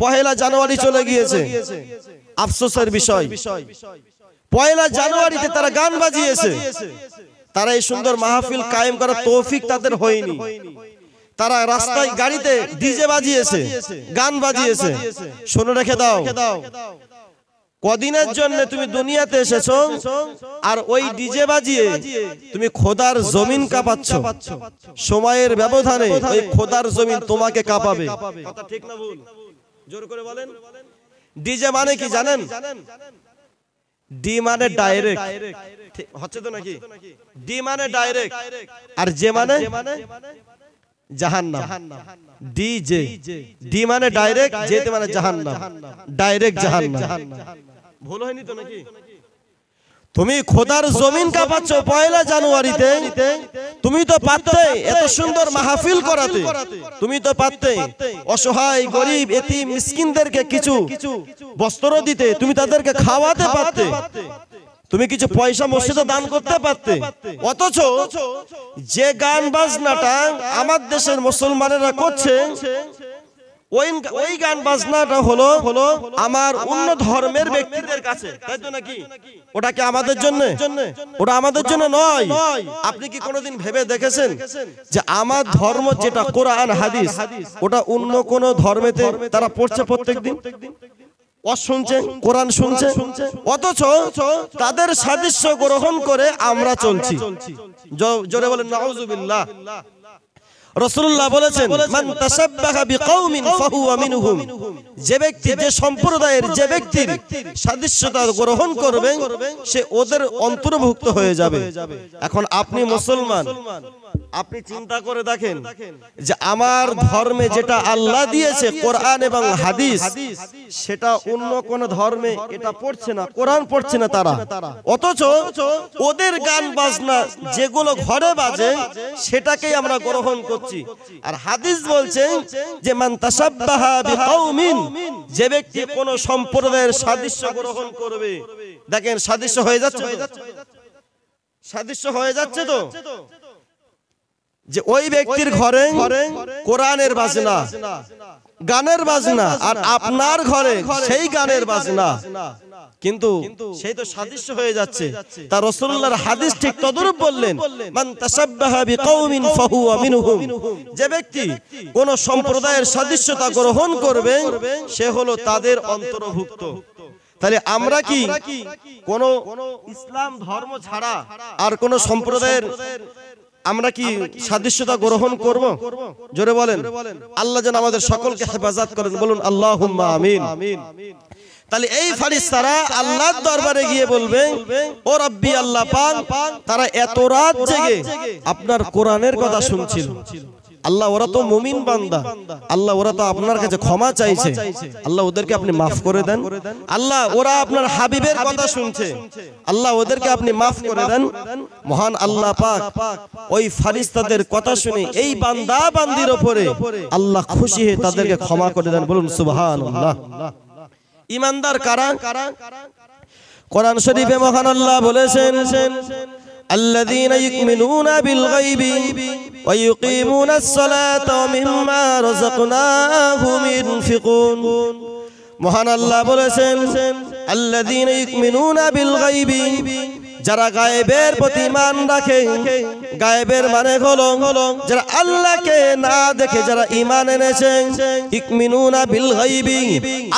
পহেলা জানুয়ারি চলে গিয়েছে, আফসোসের বিষয়। পয়লা জানুয়ারিতে তারা গান বাজিয়েছে, তারা এই সুন্দর মাহফিল কায়েম করার তৌফিক তাদের হয়নি। তারা রাস্তায় গাড়িতে ডিজে বাজিয়েছে, গান বাজিয়েছে। শুনে রেখে দাও, কদিনের জন্য তুমি দুনিয়াতে এসেছো আর ওই ডিজে বাজিয়ে তুমি খোদার জমিন কাঁপাচ্ছ। সময়ের ব্যবধানে ওই খোদার জমিন তোমাকে কাঁপাবে। কথা ঠিক না ভুল? জোর করে বলেন। ডিজে মানে কি জানেন? ডি মানে ডাইরেক্ট, হচ্ছে তো নাকি? ডি মানে ডাইরেক্ট, আর জে মানে জাহান্নাম। ডিজে, ডি মানে ডাইরেক্ট, জে মানে জাহান্নাম, ডাইরেক্ট জাহান্নাম। ভুল হয়নি তো নাকি? তুমি খোদার জমিন কাঁপাচ্ছ পয়লা জানুয়ারিতে। তুমি তো পারতে এত সুন্দর মাহফিল করাতে, তুমি তো পারতে অসহায় গরিব এতিম মিসকিনদেরকে কিছু বস্ত্র দিতে, তুমি তাদেরকে খাওয়াতে পারতে, তুমি কিছু পয়সা মসজিদে দান করতে পারতে। অথচ যে গান বাজনাটা আমার দেশের মুসলমানেরা করছে, ওই গান বাজনাটা হলো আমার অন্য ধর্মের ব্যক্তিদের কাছে, তাই তো নাকি? ওটা কি আমাদের জন্য? ওটা আমাদের জন্য নয়। আপনি কি কোনোদিন ভেবে দেখেছেন যে আমার ধর্ম যেটা কোরআন হাদিস, ওটা অন্য কোন ধর্মেতে তারা পড়ছে প্রত্যেকদিন? শুনছে, কোরআন শুনছে, অথচ তাদের সাদৃশ্য গ্রহণ করে আমরা চলছি। জোরে বলেন নাউজুবিল্লাহ। রাসূলুল্লাহ বলেছেন, মান তাশাব্বাহা বিকাউমিন ফাহুয়া মিনহুম। যে ব্যক্তি, যে সম্প্রদায়ের যে ব্যক্তির সাদৃশ্যতা গ্রহণ করবে সে ওদের অন্তর্ভুক্ত হয়ে যাবে। এখন আপনি মুসলমান, আপনি চিন্তা করে দেখেন যে আমার ধর্মে যেটা আল্লাহ দিয়েছে কোরআন এবং হাদিস, সেটা অন্য কোন ধর্মে এটা পড়ছে না, কোরআন পড়ছে না তারা। অথচ ওদের গান বাজনা যেগুলো ঘরে বাজে সেটাকেই আমরা গ্রহণ করছি। আর হাদিস বলছে যে মান তাশাব্বাহা বিকাউমিন, যে ব্যক্তি কোন সম্প্রদায়ের সাদৃশ্য গ্রহণ করবে। দেখেন সাদৃশ্য হয়ে যাচ্ছে, সাদৃশ্য হয়ে যাচ্ছে তো, যে ওই ব্যক্তির ঘরে কোরআনের বাজনা, গানের বাজনা, আর আপনার ঘরে সেই গানের বাজনা, কিন্তু সেই তো সাদৃশ্য হয়ে যাচ্ছে। তা রাসূলুল্লাহর হাদিস ঠিক তদরূপ বললেন, মান তাশাব্বাহা বিকাউমিন ফাহুয়া মিনহুম। যে ব্যক্তি কোন সম্প্রদায়ের সাদৃশ্যতা গ্রহণ করবে সে হলো তাদের অন্তর্ভুক্ত। তাহলে আমরা কি কোন ইসলাম ধর্ম ছাড়া আর কোন সম্প্রদায়ের আমরা কি সাদৃশ্যতা গ্রহণ করব? জোরে বলেন। আল্লাহ যেন আমাদের সকলকে হেফাজত করেন, বলুন আল্লাহুম্মা আমিন। তাহলে এই ফেরেশতারা আল্লাহর দরবারে গিয়ে বলবে, ও রব্বি আল্লাহ পাক, তারা এত রাত জেগে আপনার কোরআনের কথা শুনছিল। আল্লাহ ওরা তো মুমিন বান্দা, আল্লাহ ওরা তো আপনার কাছে ক্ষমা চাইছে, আল্লাহ ওদেরকে আপনি মাফ করে দেন। আল্লাহ ওরা আপনার হাবিবের কথা শুনছে, আল্লাহ ওদেরকে আপনি মাফ করে দেন। মহান আল্লাহ পাক ওই ফেরেশতাদের কথা শুনে এই বান্দা বান্দির উপরে আল্লাহ খুশি হয়ে তাদেরকে ক্ষমা করে দেন, বলুন সুবহানাল্লাহ। ঈমানদার কারা? কোরআন শরীফে মহান আল্লাহ বলেছেন, الذين يؤمنون بالغيب ويقيمون الصلاة ومما رزقناهم ينفقون। মহান আল্লাহ বলেছেন, الذين يؤمنون بالغيب, যারা গায়েবের প্রতি ঈমান রাখে। গায়েবের মানে হলো যারা আল্লাহকে না দেখে যারা ঈমান এনেছে। ইউমিনুনা বিল গায়বি,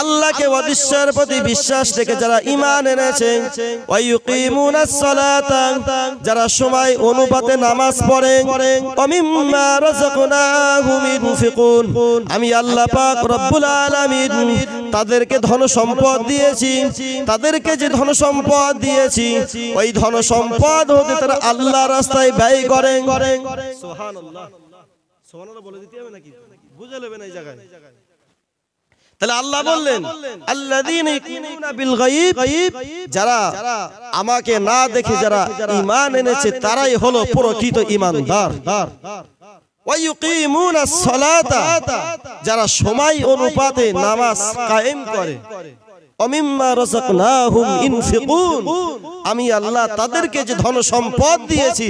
আল্লাহকে অদৃশ্যের প্রতি বিশ্বাস রেখে যারা ঈমান এনেছে। ওয়া ইউকিমুনাস সালাতা, যারা সময় অনুপাতে নামাজ পড়ে। ওয়া মিম্মা রাযাকনাহুম ইনফিকুন, আমি আল্লাহ পাক রব্বুল আলামিন তাদেরকে ধন সম্পদ দিয়েছি। তাদেরকে যে ধন সম্পদ দিয়েছি ওই ধন সম্পদ হতে তারা আল্লাহ রাস্তায় ব্যয় করে। সুবহানাল্লাহ, সুবহানাল্লাহ বলে দিতে হবে নাকি? বুঝে নেবেন এই জায়গায়। তাহলে আল্লাহ বললেন, আল্লাযীনা ইউমিনুনা বিল গায়ব, যারা আমাকে না দেখে যারা ঈমান এনেছে তারাই হলো প্রকৃত ঈমানদার। ওয়া ইউকিমুনাস সালাতা, যারা সময় অনুপাতে নামাজ কায়েম করে। অমিম্মা রাযাকনাহুম ইনফিকুন, আমি আল্লাহ তাদেরকে যে ধন সম্পদ দিয়েছি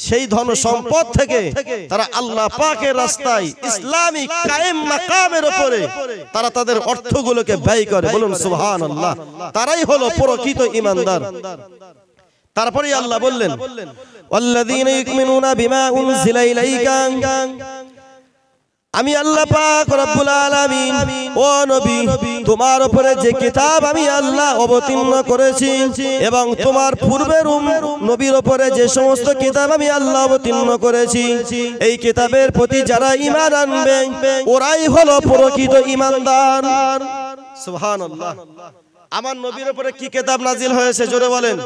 সেই ধন সম্পদ থেকে তারা আল্লাহ পাকের রাস্তায় ইসলামী কায়েম মাকামের উপরে তারা তাদের অর্থগুলোকে ব্যয় করে। বলুন সুবহানাল্লাহ। তারাই হলো প্রকৃত ঈমানদার। তারপরে আল্লাহ বললেন ওয়াল্লাযীনা ইউমিনুনা বিমা উনজিলা ইলাইকা, আমি আল্লাহ পাক রব্বুল আলামিন ও নবী তোমার উপরে যে কিতাব আমি আল্লাহ অবতীর্ণ করেছি এবং তোমার পূর্বের নবীর উপরে যে সমস্ত কিতাব আমি আল্লাহ অবতীর্ণ করেছি, এই কিতাবের প্রতি যারা ঈমান আনবে ওরাই হলো প্রকৃত ঈমানদার। সুবহানাল্লাহ। আমার নবীর উপরে কি কিতাব নাজিল হয়েছে জোরে বলেন?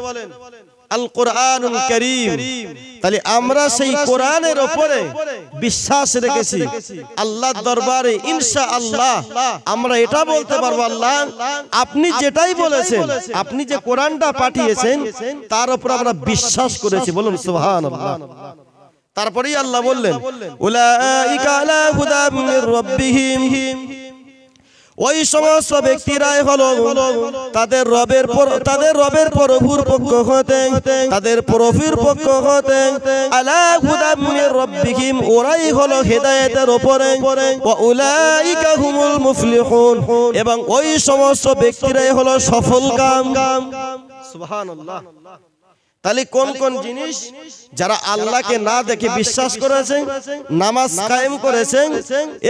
আল কোরআনুল কারীম। তাহলে আমরা সেই কোরআনের উপরে বিশ্বাস রেখেছি। আল্লাহর দরবারে ইনশাআল্লাহ আমরা এটা বলতে পারবো, আল্লাহ আপনি যেটাই বলেছেন, আপনি যে কোরআনটা পাঠিয়েছেন তার উপর আমরা বিশ্বাস করেছি। বলুন সুবহানাল্লাহ। তারপরেই আল্লাহ বললেন উলাইকা আলা হুদাম মির রাব্বিহিম, ওই সমস্ত ব্যক্তিরাই হলো তাদের রবের প্রভুর পক্ষ হতে, তাদের প্রভুর পক্ষ হতে আলা হুদাম মির রাব্বিহিম, ওরাই হলো হেদায়েতের উপরে, ওয়া উলাইকা হুমুল মুফলিহুন, এবং ওই সমস্ত ব্যক্তিরাই হলো সফলকাম। সুবহানাল্লাহ। তাহলে কোন কোন জিনিস যারা আল্লাহকে না দেখে বিশ্বাস করেছেন, নামাজ কায়েম করেছেন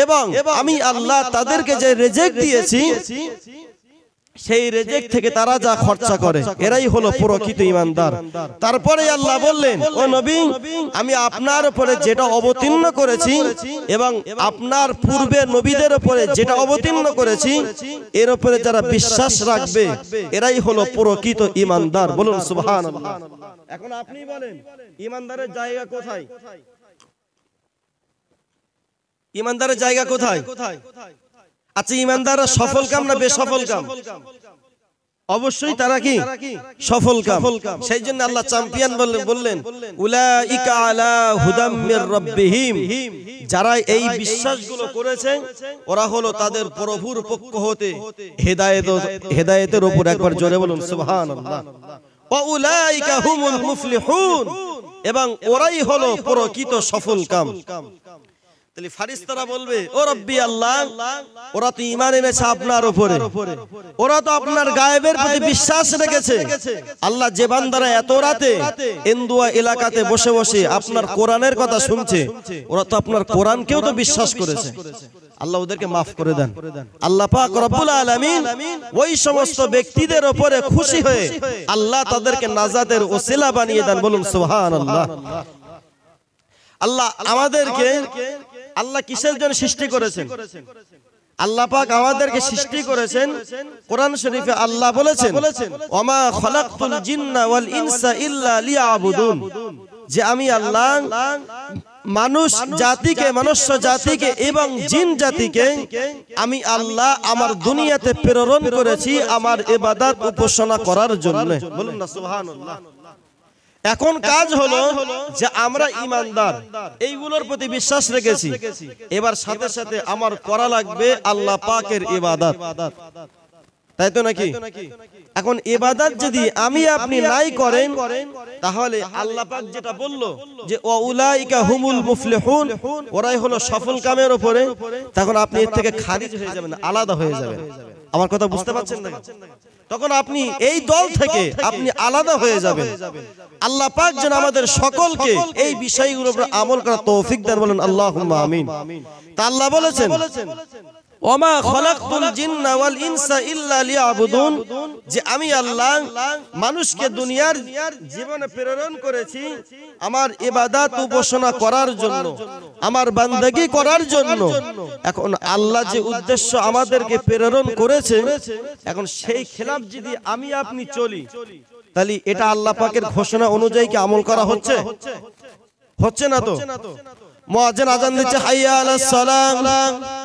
এবং আমি আল্লাহ তাদেরকে যে রিজিক দিয়েছি সেই রিজিক থেকে তারা যা খরচা করে এরাই হলো প্রকৃত ঈমানদার। তারপরে আল্লাহ বললেন ও নবী আমি আপনার উপরে যেটা অবতীর্ণ করেছি এবং আপনার পূর্বে নবীদের উপরে যেটা অবতীর্ণ করেছি এর উপরে যারা বিশ্বাস রাখবে এরাই হলো প্রকৃত ঈমানদার। বলুন সুবহানাল্লাহ। এখন আপনি বলেন ঈমানদারের জায়গা কোথায়? ঈমানদারের জায়গা কোথায়? আচ্ছা, ঈমানদাররা সফল কাম না বেসফল কাম? অবশ্যই তারা কি সফল কাম। সেই জন্য আল্লাহ চ্যাম্পিয়ন বললেন উলাইকা আলা হুদাম মির রাব্বিহিম, যারা এই বিশ্বাসগুলো করেছে ওরা হলো তাদের প্রভুর পক্ষ হতে হেদায়েতের উপর। একবার জোরে বলুন সুবহানাল্লাহ। ওয়া উলাইকা হুমুল মুফলিহুন, এবং ওরাই হলো প্রকৃত সফল কাম। তাহলে ফারিস্তারা বলবে ও রব্বি আল্লাহ, ওরা তো ঈমান এনেছে আপনার উপরে, ওরা তো আপনার গায়েবের প্রতি বিশ্বাস রেখেছে। আল্লাহ যে বান্দারা এত রাতে এন্দুয়া এলাকাতে বসে বসে আপনার কোরআনের কথা শুনছে, ওরা তো আপনার কোরআনকেও তো বিশ্বাস করেছে। আল্লাহ ওদেরকে মাফ করে দেন। আল্লাহ পাক রব্বুল আলামিন ওই সমস্ত ব্যক্তিদের উপরে খুশি হয়ে আল্লাহ তাদেরকে নাজাতের ওসিলা বানিয়ে দেন। বলুন সুবহানাল্লাহ। আল্লাহ আমাদেরকে আল্লাহ কিসের জন্য সৃষ্টি করেছেন? আল্লাহ পাক আমাদেরকে সৃষ্টি করেছেন। কোরআন শরীফে আল্লাহ বলেছেন ওমা খালাকতুল জিন্না ওয়াল ইনসা ইল্লা লিয়াবুদুন, যে আমি আল্লাহ মনুষ্য জাতিকে এবং জিন জাতিকে আমি আল্লাহ আমার দুনিয়াতে প্রেরণ করেছি আমার ইবাদত উপাসনা করার জন্য। বলুন না সুবহানাল্লাহ। এখন কাজ হলো যে আমরা ঈমানদার, এইগুলোর প্রতি বিশ্বাস রেখেছি, এবার সাথে সাথে আমার করা লাগবে আল্লাহ পাকের ইবাদত, তাই তো নাকি? এখন ইবাদত যদি আমি আপনি নাই করেন তাহলে আল্লাহ পাক যেটা বললো যে উলাইকা হুমুল মুফলিহুন, ওরাই হলো সফল কামের উপরে, তখন আপনি এর থেকে খারিজ হয়ে যাবেন, আলাদা হয়ে যাবেন। আমার কথা বুঝতে পারছেন না? তখন আপনি এই দল থেকে আপনি আলাদা হয়ে যাবেন। আল্লাহ পাক যেন আমাদের সকলকে এই বিষয়গুলোর উপর আমল করার তৌফিক দেন। বলেন আল্লাহুম্মা আমিন। তা আল্লাহ বলেছেন ওমা খালাকতুল জিন্না ওয়াল ইনসা ইল্লা লিয়াবুদুন, যে আমি আল্লাহ মানুষকে দুনিয়ার জীবনে প্রেরণ করেছি আমার ইবাদত উপাসনা করার জন্য, আমার বান্দাগি করার জন্য। এখন আল্লাহ যে উদ্দেশ্য আমাদেরকে প্রেরণ করেছে, এখন সেই খেলাফ যদি আমি আপনি চলি তাহলে এটা আল্লাহ পাকের ঘোষণা অনুযায়ী কি আমল করা হচ্ছে? হচ্ছে না তো। মুয়াজ্জিন আযান দিচ্ছে হাইয়া আলাস সালাম,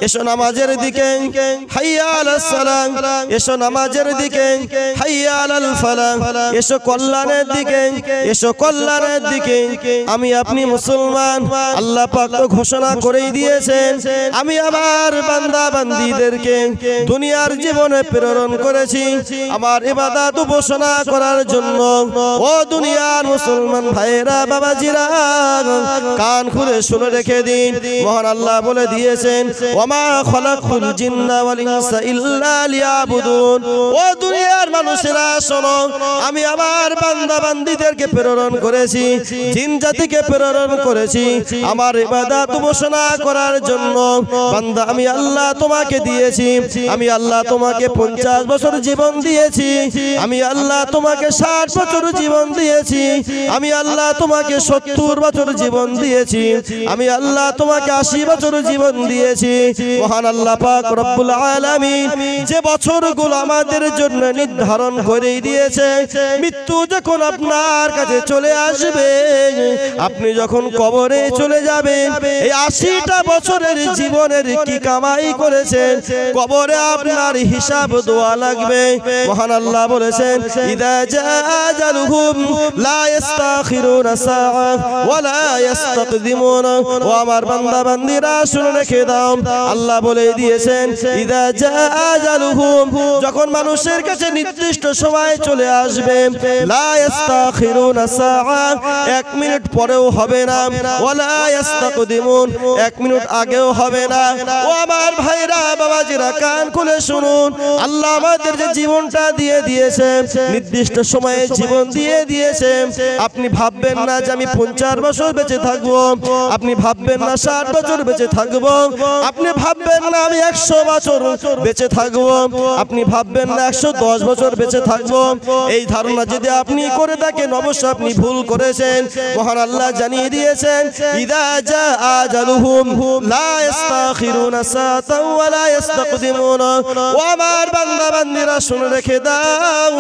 এসো নামাজের দিকে, হাইয়া আলাস সালাম, এসো নামাজের দিকে, হাইয়া আলাল ফালাহ, এসো কল্যাণের দিকে, এসো কল্যাণের দিকে। আমি আপনি মুসলমান, আল্লাহ পাক তো ঘোষণা করেই দিয়েছেন, আমি আমার বান্দা বান্দীদেরকে দুনিয়ার জীবনে প্রেরণ করেছি আমার ইবাদত উপাসনা করার জন্য। ও দুনিয়ার মুসলমান ভাইরা বাবাজিরা, কান খুলে শুনে রেখে দিন, মহান আল্লাহ বলে দিয়েছেন ওমা খালাকুল জিন্না ওয়াল ইনসা ইল্লা লিয়াবুদুন। ও দুনিয়ার মানুষেরা শোনো, আমি আমার বান্দা বান্দীদেরকে প্রেরণ করেছি, জিন জাতিকে প্রেরণ করেছি আমার ইবাদত উপাসনা করার জন্য। বান্দা আমি আল্লাহ তোমাকে দিয়েছি, আমি আল্লাহ তোমাকে 50 বছর জীবন দিয়েছি, আমি আল্লাহ তোমাকে 60 বছর জীবন দিয়েছি, আমি আল্লাহ তোমাকে 70 বছর জীবন দিয়েছি, আমি আল্লাহ তোমাকে 80 বছর জীবন দিয়েছি। মহান আল্লাহ পাক রব্বুল আলামিন যে বছরগুলো আমাদের জন্য নির্ধারণ করে দিয়েছে, মৃত্যু যখন আপনার কাছে চলে আসবে, আপনি যখন কবরে চলে যাবেন, এই 80টা বছরের জীবনের কি কামাই করেছেন, কবরে আপনার হিসাব দেওয়া লাগবে। মহান আল্লাহ বলেছেন ইদা জাআ আজালুহুম লা ইস্তাখিরুনা সাআ ওয়া লা ইস্তাকদিমুন। ও আমার বান্দা বান্দীরা শুনে রেখে দাও, আল্লাহ বলে দিয়েছেন ইদা জাআ আজালুহুম, যখন মানুষের কাছে নির্দিষ্ট সময় চলে আসবে, লা ইস্তাখিরুনা সাআ, 1 মিনিট পরেও হবে না, ওয়া লা ইস্তাকদিমুন, 1 মিনিট আগেও হবে না। ও আমার ভাইরা বাবাজিরা, কান খুলে শুনুন, আল্লাহ আমাদের যে জীবনটা দিয়ে দিয়েছে, নির্দিষ্ট সময়ে জীবন দিয়ে দিয়েছে, আপনি ভাববেন না যে আমি 50 বছর বেঁচে থাকবো, আপনি ভাববেন না 60 বছর বেঁচে থাকবো, আপনি ভাববেন না আমি 100 বছর বেঁচে থাকবো, আপনি ভাববেন না 110 বছর বেঁচে থাকবো। এই ধারণা যদি আপনি করে থাকেন, অবশ্যই আপনি ভুল করেছেন। মহান আল্লাহ জানিয়ে দিয়েছেন ইদা জাআ আজালুহুম লা ইস্তাখিরুনা সাআতাও ওয়া লা ইস্তাকদিমুন। ও আমার বান্দা বান্দীরা শুনে রেখে দাও,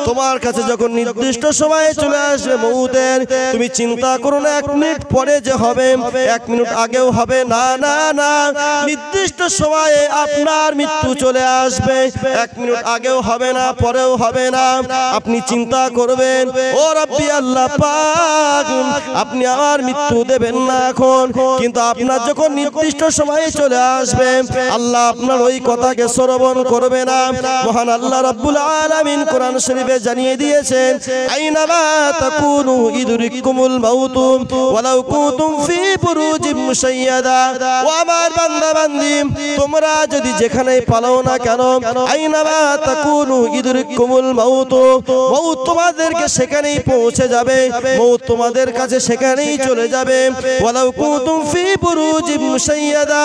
তোমার কাছে যখন নির্দিষ্ট সময়ে চলে আসবে মউতের, তুমি চিন্তা করো না 1 মিনিট পরে যে হবে, 1 মিনিট আগেও হবে না, না না, নির্দিষ্ট সময়ে আপনার মৃত্যু চলে আসবে, 1 মিনিট আগেও হবে না, পরেও হবে না। আপনি চিন্তা করবেন ও রব্বি আল্লাহ পাক, আপনি আমার মৃত্যু দেবেন না এখন, কিন্তু আপনার যখন নির্দিষ্ট সময়ে চলে আসবে, আল্লাহ আপনার ওই কথাকে শ্রবণ করবে না। মহান আল্লাহ রাব্বুল আলামিন কোরআন শরীফে জানিয়ে দিয়েছেন আইনামা তাকুনু ইদরিকুমুল মাউতু ওয়ালাউ কুনতুম ফি বুরুজিম মুশাইয়াদা। ও আমার বান্দা বান্দী, তোমরা যদি যেখানেই পালাও না কেন, আইনামা তাকুনু ইদরিকুমুল মাউতু, মউত তোমাদেরকে সেখানেই পৌঁছে যাবে, মউত তোমাদের কাছে সেখানেই চলে যাবে। ওয়ালাউ কুনতুম ফি বুরুজিম মুশাইয়াদা,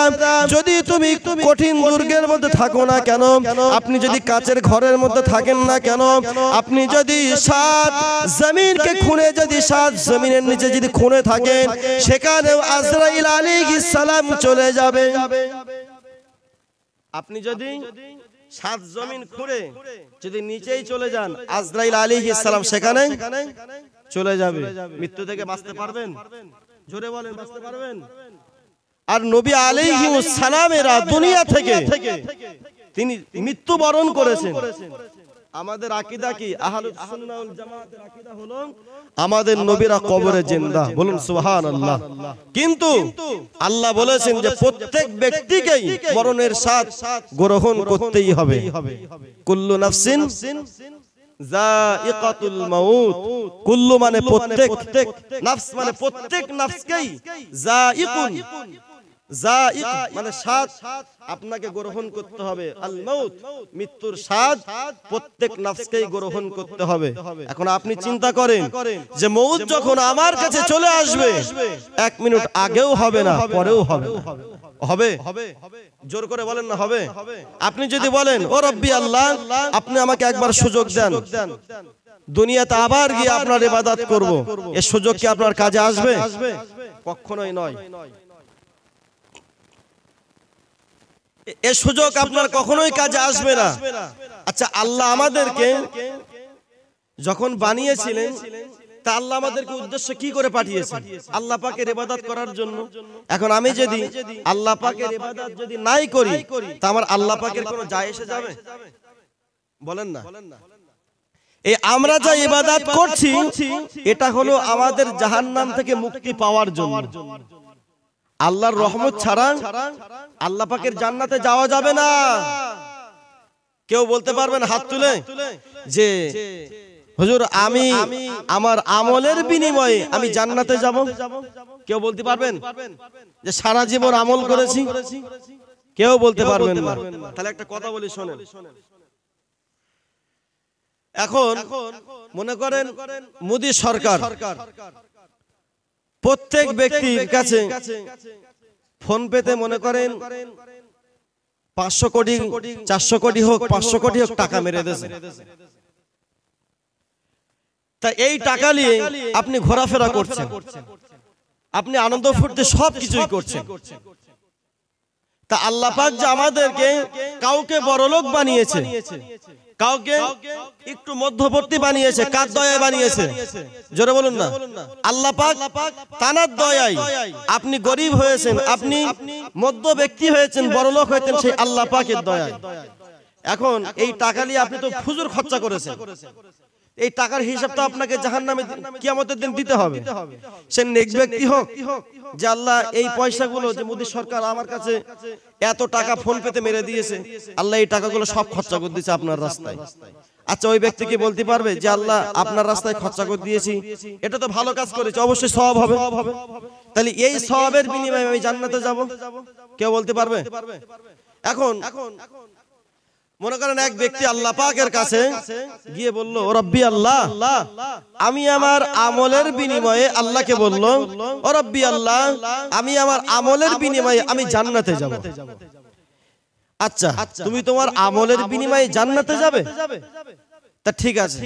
যদি তুমি কঠিন দুর্গের মধ্যে থাকো না কেন, আপনি যদি কাচের ঘরের মধ্যে থাকেন না কেন, আপনি যদি 7 জমিনকে খুনে, যদি 7 জমিনের নিচে যদি খুনে থাকেন, সেখানেও আজরাইল আলাইহিস সালাম চলে যাবে। আপনি যদি 7 জমিন খুঁড়ে যদি নিচেই চলে যান, আজরাইল আলাইহিস সালাম সেখানে চলে যাবে। মৃত্যু থেকে বাঁচতে পারবেন? জোরে বলেন, বাঁচতে পারবেন? আর নবী আলাইহিস সালামেরা দুনিয়া থেকে তিনি মৃত্যুবরণ করেছেন। আমাদের আকীদা কি? আহলুস সুন্নাহ ওয়াল জামাতের আকীদা হলো আমাদের নবীরা কবরে জিন্দা, বলুন সুবহানাল্লাহ। কিন্তু আল্লাহ বলেছেন যে প্রত্যেক ব্যক্তিকেই মরণের স্বাদ গ্রহণ করতেই হবে। কুল্লু নাফসিন যায়িকাতুল মাউত, কুল্লু মানে প্রত্যেক, নাফস মানে প্রত্যেক নাফসকেই, যায়িকুন, যায়িক মানে স্বাদ আপনাকে গ্রহণ করতে হবে, আল মাউত মৃত্যুর স্বাদ প্রত্যেক নাফসকেই গ্রহণ করতে হবে। এখন আপনি চিন্তা করেন যে মউত যখন আমার কাছে চলে আসবে, 1 মিনিট আগেও হবে না, পরেও হবে না। হবে? জোর করে বলেন না হবে? আপনি যদি বলেন ও রব্বি আল্লাহ, আপনি আমাকে একবার সুযোগ দেন, দুনিয়াতে আবার গিয়ে আপনার ইবাদত করব, এই সুযোগ কি আপনার কাজে আসবে? কখনোই নয়। এই সুযোগ আপনার কখনোই কাজে আসবে না। আচ্ছা, আল্লাহ আমাদেরকে যখন বানিয়েছিলেন তা আল্লাহ আমাদেরকে উদ্দেশ্য কি করে পাঠিয়েছেন? আল্লাহ পাকের ইবাদত করার জন্য। এখন আমি যদি আল্লাহ পাকের ইবাদত যদি নাই করি, তা আমার আল্লাহ পাকের কোনো যায় এসে যাবে? বলেন না। এই আমরা যা ইবাদত করছি, এটা হলো আমাদের জাহান্নাম থেকে মুক্তি পাওয়ার জন্য। আল্লাহর রহমত ছাড়া আল্লাহ পাকের জান্নাতে যাওয়া যাবে না। কেউ বলতে পারবেন হাত তুলে যে হুজুর আমি আমার আমলের বিনিময়ে আমি জান্নাতে যাব? কেউ বলতে পারবেন যে সারা জীবন আমল করেছি? কেউ বলতে পারবেন না। তাহলে একটা কথা বলি শোনেন। এখন মনে করেন মোদী সরকার প্রত্যেক ব্যক্তির কাছে ফোন পেতে মনে করেন 500 কোটি 400 কোটি হোক 500 কোটি হোক টাকা মেরে দিয়েছে। তা এই টাকা নিয়ে আপনি ঘোরাফেরা করছেন, আপনি আনন্দ ফুর্তি সবকিছুই করছেন। তা আল্লাহ পাক যে আমাদেরকে কাউকে বড়লোক বানিয়েছে, কাউকে একটু মধ্যবর্তী বানিয়েছে, কার দয়ায় বানিয়েছে? জোরে বলুন না। আল্লাহ পাক তানার দয়ায় আপনি গরিব হয়েছেন, আপনি মধ্য ব্যক্তি হয়েছেন, বড়লোক হয়েছেন সেই আল্লাহ পাকের দয়ায়। এখন এই টাকা নিয়ে আপনি তো ফুজুর খরচা করেছেন, এই টাকার হিসাবটা আপনাকে জাহান্নামে কিয়ামতের দিন দিতে হবে। সে নেক ব্যক্তি হোক যে আল্লাহ এই পয়সাগুলো যে মোদী সরকার আমার কাছে এত টাকা ফোন পেতে মেরে দিয়েছে, আল্লাহ এই টাকাগুলো সব খরচা করে দিয়েছে আপনার রাস্তায়। আচ্ছা ওই ব্যক্তি কি বলতে পারবে যে আল্লাহ আপনার রাস্তায় খরচা করে দিয়েছি, এটা তো ভালো কাজ করেছে, অবশ্যই সওয়াব হবে, তাহলে এই সওয়াবের বিনিময়ে আমি জান্নাতে যাব? কেউ বলতে পারবে? এখন মনে করেন এক ব্যক্তি আল্লাহ পাকের কাছে গিয়ে বলল, ও রব্বি আল্লাহ, আমি আমার আমলের বিনিময়ে, আল্লাহকে বলল, ও রব্বি আল্লাহ, আমি আমার আমলের বিনিময়ে আমি জান্নাতে যাব। আচ্ছা তুমি তোমার আমলের বিনিময়ে জান্নাতে যাবে? তা ঠিক আছে।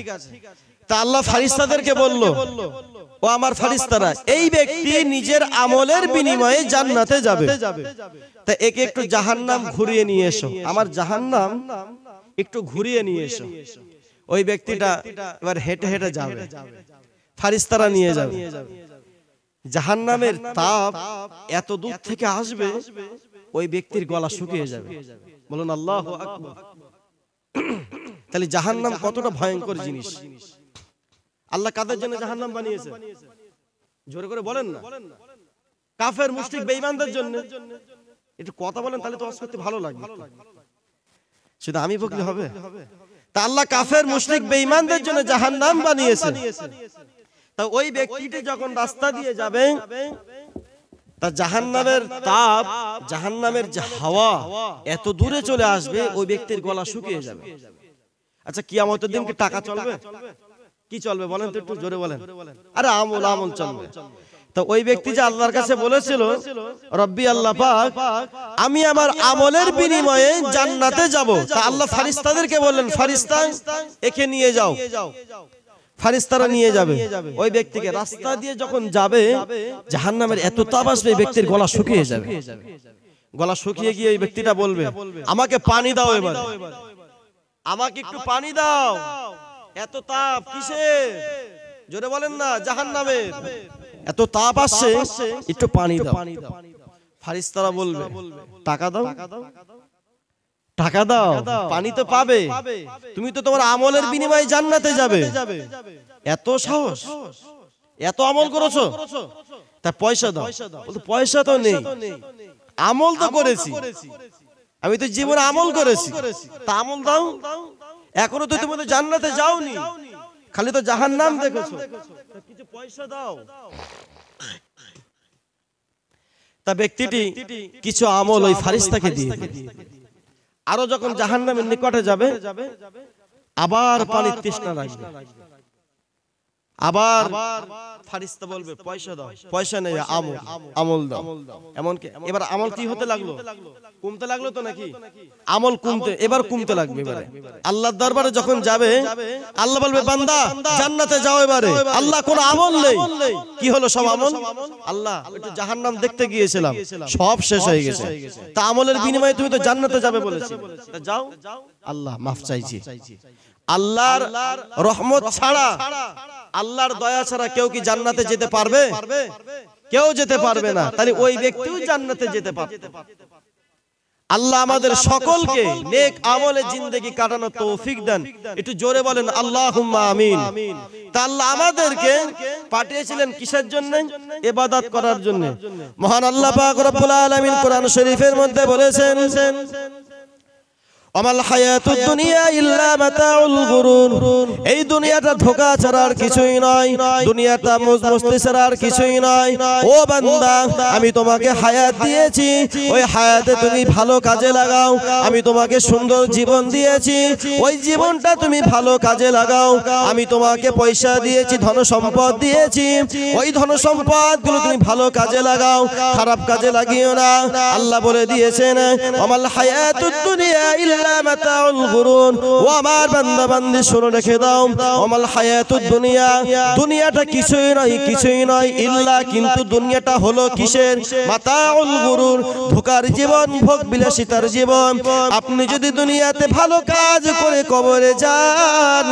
তা আল্লাহ ফারিস্তাদেরকে বলল, ও আমার ফারিস্তারা, এই ব্যক্তি নিজের আমলের বিনিময়ে জান্নাতে যাবে, তা একে একটু জাহান্নাম ঘুরিয়ে নিয়ে এসো, আমার জাহান্নাম একটু ঘুরিয়ে নিয়ে এসো। ওই ব্যক্তিটা এবার হেঁটে হেঁটে যাবে, ফারিস্তারা নিয়ে যাবে। জাহান্নামের তাপ এত দূর থেকে আসবে, ওই ব্যক্তির গলা শুকিয়ে যাবে। বলুন আল্লাহু আকবার। তাহলে জাহান্নাম কতটা ভয়ঙ্কর জিনিস। আল্লাহ কাদের জন্য জাহান্নাম বানিয়েছে? জোরে করে বলেন না। কাফের মুশরিক বেঈমানদের জন্য। একটু কথা বলেন, তাহলে তো ওয়াজ করতে ভালো লাগবে। শুধু আমি বকলে হবে? তা আল্লাহ কাফের মুশরিক বেঈমানদের জন্য জাহান্নাম বানিয়েছে। তা ওই ব্যক্তিটি যখন রাস্তা দিয়ে যাবে, তা জাহান্নামের তাপ, জাহান্নামের যে হাওয়া এত দূরে চলে আসবে, ওই ব্যক্তির গলা শুকিয়ে যাবে। আচ্ছা কিয়ামতের দিন কি টাকা চলবে? কি চলবে বলেন তো, একটু জোরে বলেন। আরে আমল, আমল চলবে। তো ওই ব্যক্তি যে আল্লাহর কাছে বলেছিল, রব্বি আল্লাহ পাক, আমি আমার আমলের বিনিময়ে জান্নাতে যাব, তা আল্লাহ ফারিস্তাদেরকে বললেন, ফারিস্তা একে নিয়ে যাও। ফারিস্তারা নিয়ে যাবে ওই ব্যক্তিকে। রাস্তা দিয়ে যখন যাবে, জাহান্নামের এত তাপ আসবে, এই ব্যক্তির গলা শুকিয়ে যাবে। গলা শুকিয়ে গিয়ে এই ব্যক্তিটা বলবে, আমাকে পানি দাও, এবার আমাকে একটু পানি দাও, এত তাপ কিসের? জোরে বলেন না। জাহান্নামের এত তাপ আসছে, একটু পানি দাও। ফারিস্তারা বলবে, টাকা দাও, টাকা দাও, পানি তো পাবে, তুমি তো তোমার আমলের বিনিময়ে জান্নাতে যাবে। এত সাহস, এত আমল করেছো, তা পয়সা দাও। পয়সা তো নেই, আমল তো করেছি, আমি তো জীবনে আমল করেছি, তা আমল দাও। এখনো তো তুমি তো জান্নাতে যাওনি, খালি তো জাহান্নাম দেখেছো, কিছু পয়সা দাও। তা ব্যক্তিটি কিছু আমল ওই ফারিস্তাকে দিয়ে, আরো যখন জাহান্নামের নিকটে যাবে, আবার পানির তৃষ্ণা লাগবে, আবার ফারিস্তা বলবে, পয়সা দাও, পয়সা নেই, আমল, আমল দাও। এমনকি এবার আমল কি হতে লাগলো? কমতে লাগলো তো নাকি? আমল কমতে, এবার কমতে লাগবে। এবারে আল্লাহর দরবারে যখন যাবে, আল্লাহ বলবে, বান্দা জান্নাতে যাও এবারে। আল্লাহ কোন আমল নেই। কি হলো সব আমল? আল্লাহ একটু জাহান্নাম দেখতে গিয়েছিলাম, সব শেষ হয়ে গেছে, তা আমলের বিনিময়ে তুমি তো জান্নাতে যাবে বলেছিলে, তা যাও। আল্লাহ মাফ চাইছি। আল্লাহর রহমত ছাড়া, আল্লাহর দয়া ছাড়া কেউ কি জান্নাতে যেতে পারবে? কেউ যেতে পারবে না। তাহলে ওই ব্যক্তিও জান্নাতে যেতে পারত। আল্লাহ আমাদের সকলকে নেক আমলে জিন্দেগি কাটানোর তৌফিক দেন। একটু জোরে বলেন আল্লাহুম্মা আমিন। তা আল্লাহ আমাদেরকে পাঠিয়েছিলেন কিসের জন্য? ইবাদত করার জন্য। মহান আল্লাহ পাক রব্বুল আলামিন কোরআন শরীফের মধ্যে বলেছেন, আমাল হায়াতুদ দুনিয়া ইল্লা মাতাউল গুরুর। এই দুনিয়াটা ধোঁকা ছাড়া আর কিছুই নয়, দুনিয়াটা মজমস্তি ছাড়া আর কিছুই নয়। ও বান্দা, আমি তোমাকে হায়াত দিয়েছি, ওই হায়াতে তুমি ভালো কাজে লাগাও। আমি তোমাকে সুন্দর জীবন দিয়েছি, ওই জীবনটা তুমি ভালো কাজে লাগাও। আমি তোমাকে পয়সা দিয়েছি, ধন সম্পদ দিয়েছি, ওই ধন সম্পদ গুলো তুমি ভালো কাজে লাগাও, খারাপ কাজে লাগিও না। আল্লাহ বলে দিয়েছেন, আমাল হায়াতুদ দুনিয়া ইল্লা মাতাউল গুরুর। ও আমার বান্দা বান্দি শুনে রেখে দাও, আমাল হায়াতুদ দুনিয়া, দুনিয়াটা কিছুই নয়, কিছুই নয় ইল্লা, কিন্তু দুনিয়াটা হলো কিসের? মাতাউল গুরুর, ধোঁকার জীবন, ভোগ বিলাসিতার জীবন। আপনি যদি দুনিয়াতে ভালো কাজ করে কবরে যান,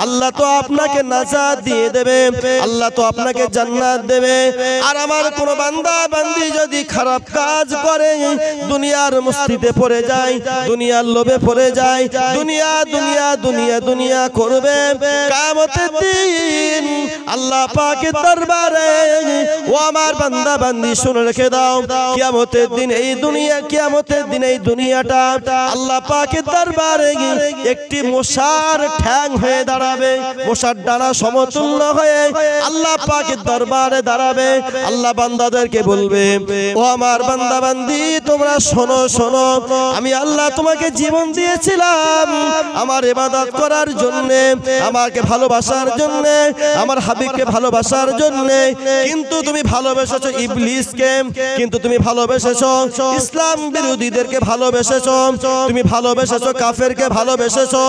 আল্লাহ তো আপনাকে নাজাত দিয়ে দেবে, আল্লাহ তো আপনাকে জান্নাত দেবে। আর আমার কোন বান্দা বান্দি যদি খারাপ কাজ করে, দুনিয়ার মস্তিতে পড়ে যায়, দুনিয়ার লোভে পড়ে যায়, দুনিয়া দুনিয়া দুনিয়া দুনিয়া করবে, কিয়ামতের দিন আল্লাহ পাকের দরবারে, ও আমার বান্দা বান্দি শুনে রেখে দাও, কিয়ামতের দিন এই দুনিয়া, কিয়ামতের দিন এই দুনিয়াটা আল্লাহ পাকের দরবারে একটি মশার ঠ্যাং হয়ে দাঁড়াবে, মশার ডানা সমতুল্য হয়ে আল্লাহ পাকের দরবারে দাঁড়াবে। আল্লাহ বান্দাদেরকে বলবে, ও আমার বান্দা বান্দি তোমরা শোনো শোনো, আমি আল্লাহ তোমাকে জীবন দিয়েছিলাম আমার ইবাদত করার জন্য, আমাকে ভালোবাসার জন্য, আমার হাবিবকে ভালোবাসার জন্য, কিন্তু তুমি ভালোবেসেছো ইবলিসকে, কিন্তু তুমি ভালোবেসেছো ইসলাম বিরোধীদেরকে ভালোবেসেছো, তুমি ভালোবেসেছো কাফেরকে ভালোবেসেছো,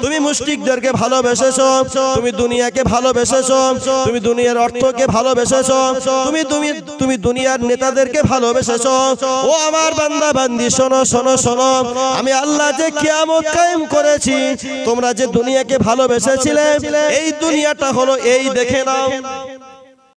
তুমি মুশরিকদেরকে ভালোবেসেছো, তুমি দুনিয়াকে ভালোবেসেছো, তুমি দুনিয়ার অর্থকে ভালোবেসেছো, তুমি দুনিয়ার নেতাদেরকে ভালোবেসেছো। ও আমার বান্দা বান্দি শোনো শোনো শোনো, আমি আল্লাহ যে কিয়ামত কায়েম করেছি, তোমরা যে দুনিয়াকে ভালোবেসেছিলে, এই দুনিয়াটা হলো এই, দেখে নাও।